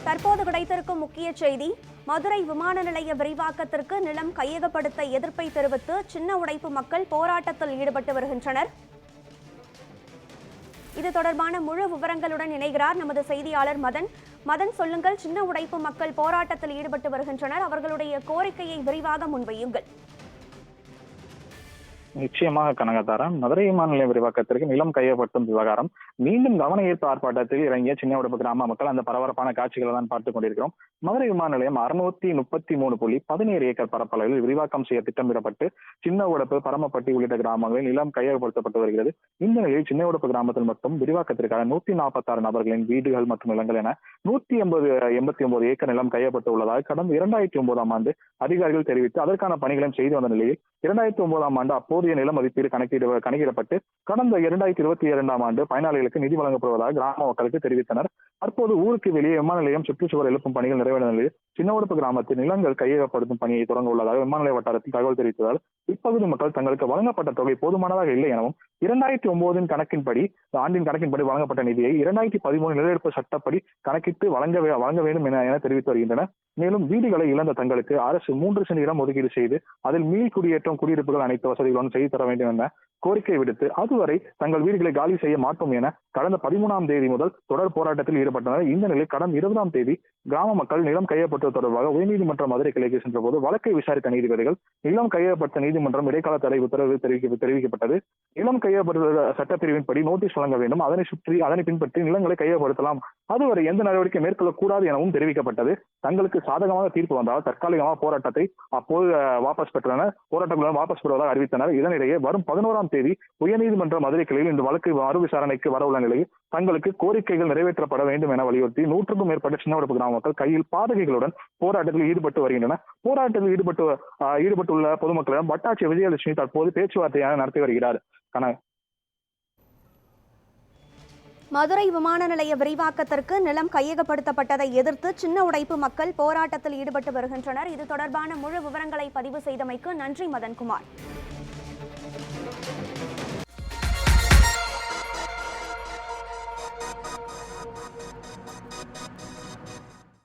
தற்போது கிடைத்திருக்கும் முக்கிய செய்தி, மதுரை விமான நிலைய விரிவாக்கத்திற்கு நிலம் கையகப்படுத்த எதிர்ப்பை தெரிவித்து சின்ன உடைப்பு மக்கள் போராட்டத்தில் ஈடுபட்டு வருகின்றனர். இது தொடர்பான முழு விவரங்களுடன் இணைகிறார் நமது செய்தியாளர் மதன். மதன், சொல்லுங்கள், சின்ன உடைப்பு மக்கள் போராட்டத்தில் ஈடுபட்டு வருகின்றனர், அவர்களுடைய கோரிக்கையை விரிவாக முன்வையுங்கள். நிச்சயமாக கனகதாரா, மதுரை விமான நிலைய விரிவாக்கத்திற்கு நிலம் கையகப்படுத்தும் விவகாரம் மீண்டும் கவன ஈர்ப்பு ஆர்ப்பாட்டத்தில் இறங்கிய சின்ன உடைப்பு கிராம மக்கள் அந்த பரபரப்பான காட்சிகளை தான் பார்த்துக் கொண்டிருக்கிறோம். மதுரை விமான நிலையம் 633.17 ஏக்கர் பரப்பளவில் விரிவாக்கம் செய்ய திட்டமிடப்பட்டு சின்ன உடைப்பு, பரமப்பட்டி உள்ளிட்ட கிராமங்களில் நிலம் கையகப்படுத்தப்பட்டு வருகிறது. இந்த நிலையில் சின்ன உடைப்பு கிராமத்தில் மட்டும் விரிவாக்கத்திற்காக 146 நபர்களின் வீடுகள் மற்றும் நிலங்கள் என 189 ஏக்கர் நிலம் கையகப்பட்டு உள்ளதாக கடந்த 2009ஆம் ஆண்டு அதிகாரிகள் தெரிவித்து அதற்கான பணிகளையும் செய்து வந்த நிலையில் 2009ஆம் ஆண்டு அப்போதைய நில மதிப்பீடு கணக்கிடப்பட்டு கடந்த 2022ஆம் ஆண்டு பயனாளிகளுக்கு நிதி வழங்கப்படுவதாக கிராம மக்களுக்கு தெரிவித்தனர். தற்போது ஊருக்கு வெளியே விமான நிலையம் சுற்றுச்சுவர் எழுப்பும் பணிகள் நிறைவேறிய நிலையில் சின்ன உடைப்பு கிராமத்தில் நிலங்கள் கையகப்படுத்தும் பணியை தொடங்க உள்ளதாக விமான நிலைய வட்டாரத்தில் தகவல் தெரிவித்ததால் இப்பகுதி மக்கள் தங்களுக்கு வழங்கப்பட்ட தொகை போதுமானதாக இல்லை எனவும் 2009 கணக்கின்படி வழங்கப்பட்ட நிதியை 2013 நிலவெடுப்பு சட்டப்படி கணக்கிட்டு வழங்க வேண்டும் என தெரிவித்து வருகின்றனர். மேலும் வீடுகளை இழந்த தங்களுக்கு அரசு 3 சென்ட் இடம் ஒதுக்கீடு செய்து அதில் மீள் குடியேற்றம், குடியிருப்புகள் அனைத்து வசதிகளுடன் செய்து தர வேண்டும் என கோரிக்கை விடுத்து அதுவரை தங்கள் வீடுகளை காலி செய்ய மாட்டோம் என கடந்த 13ஆம் தேதி முதல் தொடர் போராட்டத்தில் ஈடுபட்டனர். இந்த நிலையில் கடந்த 20ஆம் தேதி கிராம மக்கள் நிலம் கையகப்படுத்துவது தொடர்பாக உயர்நீதிமன்ற மதுரை கிளைக்கு சென்ற போது வழக்கை விசாரித்த நீதிபதிகள் நிலம் கையகப்படுத்த நீதிமன்றம் இடைக்கால தடை உத்தரவு தெரிவிக்கப்பட்டது. நிலம் கையகப்படுத்த சட்டப்பிரிவின்படி நோட்டீஸ் வழங்க வேண்டும், அதனை பின்பற்றி நிலங்களை கையகப்படுத்தலாம், அதுவரை எந்த நடவடிக்கை மேற்கொள்ளக்கூடாது எனவும் தெரிவிக்கப்பட்டது. தங்களுக்கு சாதகமாக தீர்ப்பு வந்தால் தற்காலிகமாக போராட்டத்தை அப்போது வாபஸ் பெற்றனர். போராட்டங்களுடன் வாபஸ் பெறுவதாக அறிவித்தனர். இதனிடையே வரும் 11ஆம் தேதி உயர்நீதிமன்ற மதுரை கிளையில் இந்த வழக்கு மறு விசாரணைக்கு வரவுள்ள நிலையில் தங்களுக்கு கோரிக்கைகள் நிறைவேற்றப்பட வேண்டும் என வலியுறுத்தி 100க்கும் மேற்பட்ட சின்ன உடைப்பு கிராம மக்கள் கையில் பாதகைகளுடன் போராட்டத்தில் ஈடுபட்டு வருகின்றனர். போராட்டத்தில் ஈடுபட்டுள்ள பொதுமக்களிடம் வட்டாட்சியர் விஜயலட்சுமி தற்போது பேச்சுவார்த்தையாக நடத்தி வருகிறார். மதுரை விமான நிலைய விரிவாக்கத்திற்கு நிலம் கையகப்படுத்தப்பட்டதை எதிர்த்து சின்ன உடைப்பு மக்கள் போராட்டத்தில் ஈடுபட்டு வருகின்றனர். இது தொடர்பான முழு விவரங்களை பதிவு செய்தமைக்கு நன்றி மதன்குமார்.